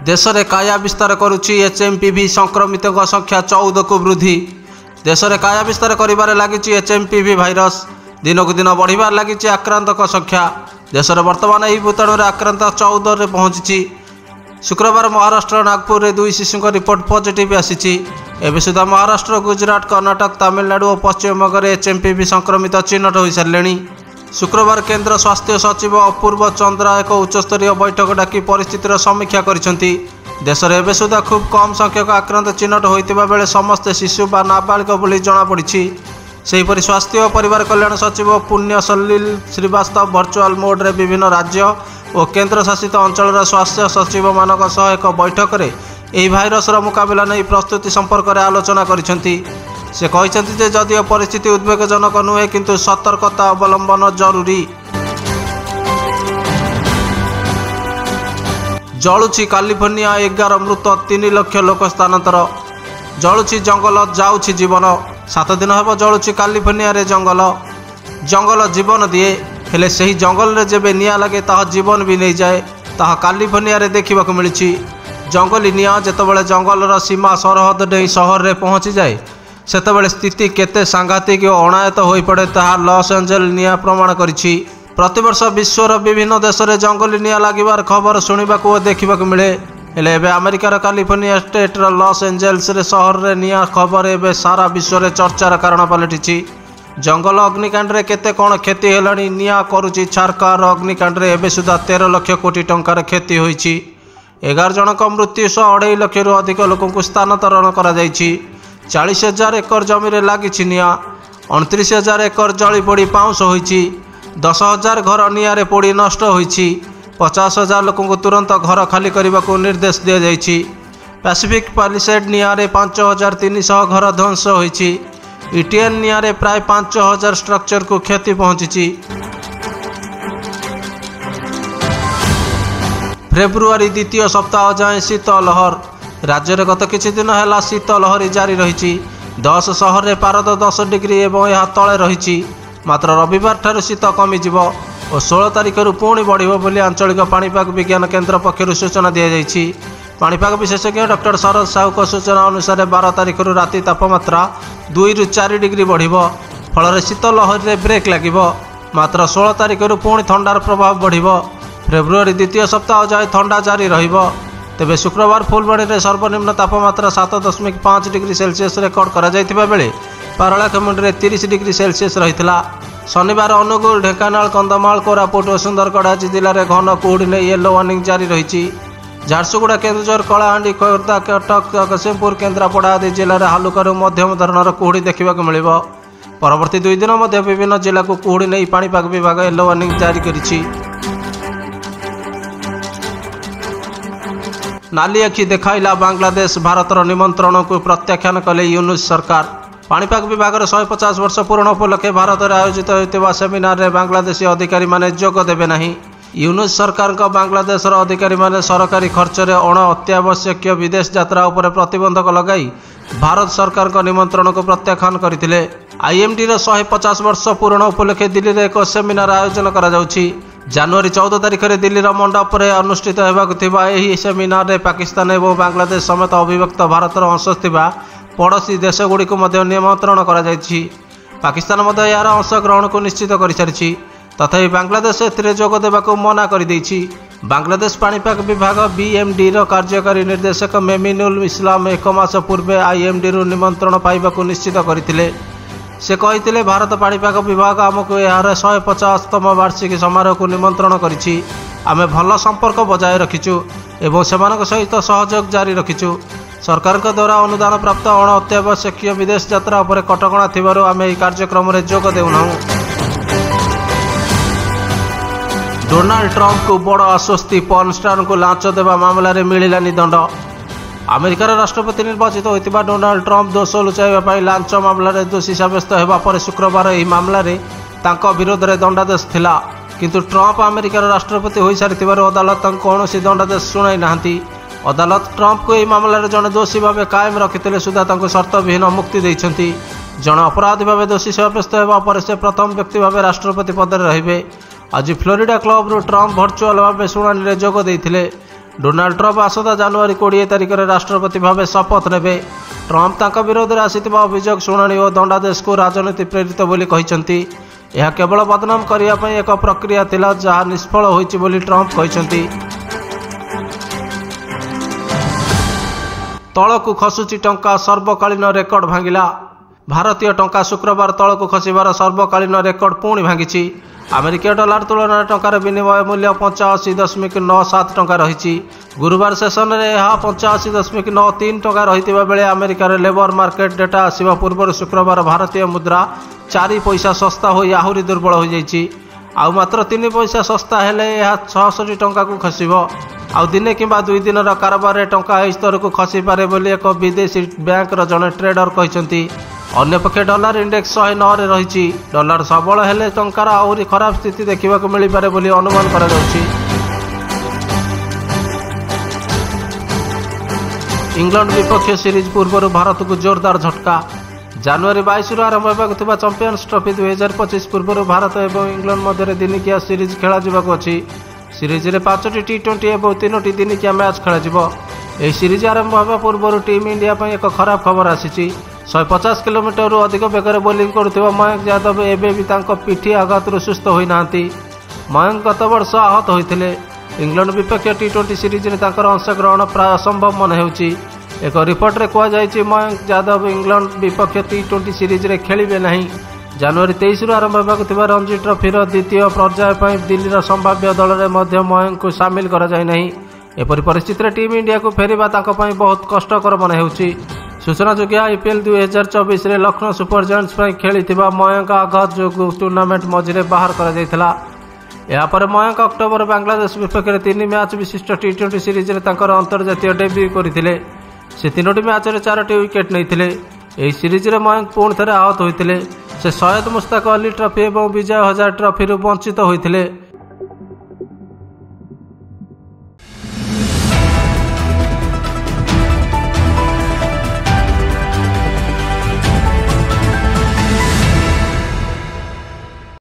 देश में काया विस्तार करुच्ची एचएमपीवी संक्रमित संख्या 14 को वृद्धि। देश में काया विस्तार कर लगी एचएमपीवी भाइरस दिनकू दिन बढ़िबार लगी आक्रांतक संख्या। देश में बर्तमान यह भूताणु आक्रांत 14 रे पहुंची। शुक्रवार महाराष्ट्र नागपुर में 2 शिशु रिपोर्ट पॉजिटिव आसी। एवं सुधा महाराष्ट्र, गुजरात, कर्नाटक, तमिलनाडु और पश्चिम बंग एचएमपीवी संक्रमित चिन्हट हो सारे। शुक्रवार केंद्र स्वास्थ्य सचिव अपूर्व चंद्रा एक उच्चस्तरीय बैठक डाकी परिस्थितिर समीक्षा करिसेंती। देश में एवं सुधा खूब कम संख्यक आक्रांत चिन्हट होइतिबा बेले समस्ते शिशु बा नाबालिग बोली जଣାपड़ी। सेहीपरि स्वास्थ्य और परिवार कल्याण सचिव पुण्य सलिल श्रीवास्तव भर्चुआल मोड रे विभिन्न राज्य और केंद्र शासित अंचल स्वास्थ्य सचिव मानक सह एक बैठक में यह भाइरस मुकाबला नहीं प्रस्तुति संपर्क में आलोचना करिसेंती। से कहते जे जदियो परिस्थिति उद्वेगजनक नुहे किंतु सतर्कता अवलंबन जरूरी। जलुची कैलिफोर्निया 11 मृत 3 लाख लोक स्थानांतर। जलुची जंगल जाउछि जीवन। 7 दिन हम जलुची कैलिफोर्निया रे जंगल। जंगल जीवन दिए हेले सही जंगल रे जेबे निया लगे ताहा जीवन भी नहीं जाए ताहा कैलिफोर्निया रे देखिबाकू मिलिछि। जंगली निया जेतेबेले जंगलर सीमा सरहद डेई सहर रे पहुँची जाए सेतेबेले स्थिति केते सांघातिक और अणायत हो पड़े ताहा लॉस एंजेल निया प्रमाण करिछि। प्रतिवर्ष विश्वर विभिन्न देश में जंगली निया लागिबार खबर शुणिबाकू और देखिबाकू मिले। हेले एबे अमेरिकार कैलिफोर्निया स्टेटर लॉस एंजेल्स रे सहर रे निया खबर एबे सारा विश्व में चर्चार कारण पलटिछि। जंगल अग्निकांड रे केते कौन क्षति हेलानी निया करुछि छारकार अग्निकांड रे एबे सुधा 13 लाख कोटी टंकार क्षति होइछि। 11 जनक मृत्यु सह 2.5 लाख रु अधिक लोक स्थानांतरण करा जाइछि। 40,000 एकर जमी रे लागिछि निया। 29,000 एकर जली पोड़ी पाउंस होइछि। 10,000 घर निया रे पोड़ी नष्ट होइछि। 50,000 लोक तुरंत घर खाली करने को निर्देश दिया जाइछि। पैसिफिक पैलिसेड निया रे 5,300 घर ध्वंस होइछि। इटिएन निया रे प्राय 5,000 स्ट्रक्चर को क्षति पहुंची। फेब्रुआरी द्वितीय सप्ताह जाए शीत लहर। राज्य में गत किछि दिन है शीत लहरी जारी रही। 10 सहर में पारद 10 डिग्री एवं यह तले रही। मात्र रविवार ठारू शीत कमिजिव और 16 तारिख पुणी बढ़िबो बोली आंचलिक पाणीपाग विज्ञान केन्द्र पक्षर सूचना दी जाइछि। पाणीपाग विशेषज्ञ डॉक्टर शरद साहू सूचना अनुसार 12 तारिख राति तापमात्रा 2 ରୁ 4 डिग्री बढ़िबो। फल शीत लहरी में ब्रेक लागिबो। मात्र 16 तारिख पुणी थंडार प्रभाव बढ़िबो। फेब्रुआरी द्वितीय सप्ताह जाए थंडा जारी रहिबो। तेबे शुक्रवार फुलबाणी में सर्वनिम्न तापमात्रा 7.5 डिग्री सेल्सियस रेकर्ड करा जायतिबा बेले पारलाखेमुंडी में 30 डिग्री सेल्सियस रहितला। शनिवार अनुगुल, ढेंकानाल, कंधमाल, कोरापुट और सुंदरगढ़ आज जिले में घन कुहुड़ी नहीं येलो वार्निंग जारी रही। झारसुगुड़ा, केन्दुझर, कलाहांडी, खोर्धा, कटक, जगतसिंहपुर, केन्द्रापड़ा आदि जिले में हालुका मध्यम धरणर कुहुड़ी देखा मिलिବ। परवर्ती 2 दिन मध्य विभिन्न जिला को कुहुड़ी नहीं पाणीपाग विभाग येलो वार्निंग जारी करिछि। नाली आखि देखाइला बांग्लादेश। भारतर निमंत्रण को प्रत्याख्यान कले यूनुस सरकार। पाणीपाग विभाग 150 वर्ष पूर्ण उपलक्षे भारत में आयोजित होता सेमिनार में बांग्लादेशी अधिकारी माने जोग देबे नहीं। यूनुस सरकार बांग्लादेश अधिकारी माने सरकारी खर्च में अण अत्यावश्यक विदेश यात्रा उपर प्रतिबंधक लगाई भारत सरकार निमंत्रण को प्रत्याख्यान करथिले। आईएमडी 150 वर्ष पूर्ण उपलक्षे दिल्ली में एक सेमिनार आयोजन करा जाउछि। जनवरी 14 तारिख में दिल्लीर मंडप में अनुष्ठित होगाकु सेमिनार में पाकिस्तान और बांग्लादेश समेत अविभक्त भारतर अंश थिबा पड़ोशी देशगुड़ी को निमंत्रण करा जाइछि। पाकिस्तान यार अंशग्रहण को निश्चित कर सारी। तथापि बांग्लादेश जोग देवाकू मना कर देछि। बांग्लादेश पाणीपाग विभाग बीएमडी कार्यकारी निर्देशक मेमिनुल इस्लाम 1 मास पूर्वे आईएमडी निमंत्रण पाइबाकू निश्चित करथिले। से कहते भारत पाणीपाग विभाग आमको यार 150तम वार्षिकी समारोह को निमंत्रण करिछि। आमे भल संपर्क बजाय रखिचु एवं सेमानक सहित सहयोग जारी रखिचु। सरकार द्वारा अनुदान प्राप्त अण अत्यावश्यक विदेश यात्रा उपर कटकणा थिबारु आमे एही कार्यक्रम रे जोग देउनाहु। डोनाल्ड ट्रंप को बड़ आश्वस्ति। पर्न स्टार को लांच देवा मामला रे मिलिलानी दंड। अमेरिकार राष्ट्रपति निर्वाचित होता डोनाल्ड ट्रंप दोष लुचाइबा लांच मामला रे दोषी साब्यस्त होगा पर शुक्रवार यह मामला रे तांको विरोध में दंडादेश थिला। किंतु ट्रंप अमेरिकार राष्ट्रपति हो सारी अदालत कौन दंडादेश शुणाई नाहंती। अदालत ट्रंप को यह मामला रे जड़े दोषी भाव कायम रखिते सुधा शर्त विहीन मुक्ति देइछंती। जड़े अपराधी भाव दोषी साब्यस्त होगा पर से प्रथम व्यक्ति भाव राष्ट्रपति पद में रहिबे। आज फ्लोरिडा क्लब रु ट्रंप भर्चुआल भाव शुणाणी जोग देइथिले। ଡୋନାଲ୍ଡ ଟ୍ରମ୍ପ ଆସନ୍ତା ଜାନୁଆରୀ 20 ତାରିଖରେ ରାଷ୍ଟ୍ରପତି ଭାବେ ଶପଥ ନେବେ। ଟ୍ରମ୍ପ ତାଙ୍କ ବିରୋଧରେ ଆସିଥିବା ଅଭିଯୋଗ ଶୁଣାଣି ଓ ଦଣ୍ଡାଦେଶକୁ ରାଜନୀତି ପ୍ରେରିତ ବୋଲି କହିଛନ୍ତି। ଏହା କେବଳ ବଦନାମ କରିବା ପାଇଁ ଏକ ପ୍ରକ୍ରିୟା ଥିଲା ଯାହା ନିଷ୍ଫଳ ହୋଇଛି ବୋଲି ଟ୍ରମ୍ପ କହିଛନ୍ତି। ତଳକୁ ଖସୁଛି ଟଙ୍କା, ସର୍ବକାଳୀନ ରେକର୍ଡ ଭାଙ୍ଗିଲା। ଭାରତୀୟ ଟଙ୍କା ଶୁକ୍ରବାର ତଳକୁ ଖସିବାର ସର୍ବକାଳୀନ ରେକର୍ଡ ପୁଣି ଭାଙ୍ଗିଛି। ଆମେରିକୀୟ ଡଲାର ତୁଳନାରେ ଟଙ୍କାର ବିନିମୟ ମୂଲ୍ୟ 85.97 ଟଙ୍କା ରହିଛି। ଗୁରୁବାର ସେସନରେ ଏହା 85.93 ଟଙ୍କା ରହିଥିବା ବେଳେ ଆମେରିକାର ଲେବର ମାର୍କେଟ ଡେଟା ଆସିବା ପୂର୍ବରୁ ଶୁକ୍ରବାର ଭାରତୀୟ ମୁଦ୍ରା 4 ପଇସା ଶସ୍ତା ହୋଇ ଆହୁରି ଦୁର୍ବଳ ହୋଇଯାଇଛି। ଆଉ ମାତ୍ର 3 ପଇସା ଶସ୍ତା ହେଲେ ଏହା 66 ଟଙ୍କାକୁ ଖସିବ। ଆଉ ଦିନେ କିମ୍ବା 2 ଦିନର କାରବାରରେ ଟଙ୍କା ଏହି ସ୍ତରକୁ ଖସିପାରେ ବୋଲି ଏକ ବିଦେଶୀ ବ୍ୟାଙ୍କର ଜଣେ ଟ୍ରେଡର କହିଛନ୍ତି। ଅନ୍ୟପକ୍ଷେ ଡଲାର ଇଣ୍ଡେକ୍ସ 109ରେ ରହିଛି। ଡଲାର ସବଳ ହେଲେ ଟଙ୍କାର ଆହୁରି ଖରାପ ସ୍ଥିତି ଦେଖିବାକୁ ମିଳିପାରେ ବୋଲି ଅନୁମାନ କରାଯାଉଛି। ଇଂଲଣ୍ଡ ବିପକ୍ଷ ସିରିଜ୍ ପୂର୍ବରୁ ଭାରତକୁ ଜୋରଦାର ଝଟକା। ଜାନୁଆରୀ 22ରୁ ଆରମ୍ଭ ହେବାକୁ ଥିବା ଚାମ୍ପିୟନ୍ସ ଟ୍ରଫି 2025 ପୂର୍ବରୁ ଭାରତ ଏବଂ ଇଂଲଣ୍ଡ ମଧ୍ୟରେ ଦିନିକିଆ ସିରିଜ୍ ଖେଳାଯିବାକୁ ଅଛି। ସିରିଜରେ 5ଟି T20 ଏବଂ 3ଟି ଦିନିକିଆ ମ୍ୟାଚ୍ ଖେଳାଯିବ। ଏହି ସିରିଜ୍ ଆରମ୍ଭ ହେବା ପୂର୍ବରୁ ଟିମ୍ ଇଣ୍ଡିଆ ପାଇଁ ଏକ ଖରାପ ଖବର ଆସିଛି। 150 କିଲୋମିଟରରୁ ଅଧିକ ବେଗରେ ବୋଲିଂ କରୁଥିବା ମୟଙ୍କ ଯାଦବ ଏବେ ବି ତାଙ୍କ ପିଠି ଆଘାତରୁ ସୁସ୍ଥ ହୋଇନାହାନ୍ତି। ମୟଙ୍କ ଗତ ବର୍ଷ ଆହତ ହୋଇଥିଲେ। ଇଂଲଣ୍ଡ ବିପକ୍ଷ T20 ସିରିଜରେ ତାଙ୍କର ଅଂଶଗ୍ରହଣ ପ୍ରାୟ ଅସମ୍ଭବ ମନେ ହେଉଛି। ଏକ ରିପୋର୍ଟରେ କୁହାଯାଇଛି ମୟଙ୍କ ଯାଦବ ଇଂଲଣ୍ଡ ବିପକ୍ଷ T20 ସିରିଜରେ ଖେଳିବେ ନାହିଁ। ଜାନୁଆରୀ 23ରୁ ଆରମ୍ଭ ହେବାକୁ ଥିବା ରଞ୍ଜି ଟ୍ରଫିର ଦ୍ୱିତୀୟ ପର୍ଯ୍ୟାୟ ପାଇଁ ଦିଲ୍ଲୀର ସମ୍ଭାବ୍ୟ ଦଳରେ ମଧ୍ୟ ମୟଙ୍କଙ୍କୁ ସାମିଲ କରାଯାଇନାହିଁ। ଏପରି ପରିସ୍ଥିତିରେ ଟିମ୍ ଇଣ୍ଡିଆକୁ ଫେରିବା ତାଙ୍କ ପାଇଁ ବହୁତ କଷ୍ଟକର ମନେ ହେଉଛି। ସୂଚନାଯୋଗ୍ୟ IPL 2024ରେ ଲକ୍ଷ୍ନୌ ସୁପର ଜାଏଣ୍ଟସ୍ ପାଇଁ ଖେଳିଥିବା ମୟଙ୍କ ଆଘାତ ଯୋଗୁଁ ଟୁର୍ଣ୍ଣାମେଣ୍ଟ ମଝିରେ ବାହାର କରାଯାଇଥିଲା। ଏହାପରେ ମୟଙ୍କ ଅକ୍ଟୋବର ବାଂଲାଦେଶ ବିପକ୍ଷରେ 3 ମ୍ୟାଚ୍ ବିଶିଷ୍ଟ T20 ସିରିଜରେ ତାଙ୍କର ଅନ୍ତର୍ଜାତୀୟ ଡେବ୍ୟୁ କରିଥିଲେ। ସେ 3ଟି ମ୍ୟାଚରେ 4ଟି ୱିକେଟ୍ ନେଇଥିଲେ। ଏହି ସିରିଜରେ ମୟଙ୍କ ପୁଣି ଥରେ ଆହତ ହୋଇଥିଲେ। ସେ ସୟଦ ମୁସ୍ତାକ ଅଲି ଟ୍ରଫି ଏବଂ ବିଜୟ ହଜାରେ ଟ୍ରଫିରୁ ବଞ୍ଚିତ ହୋଇଥିଲେ।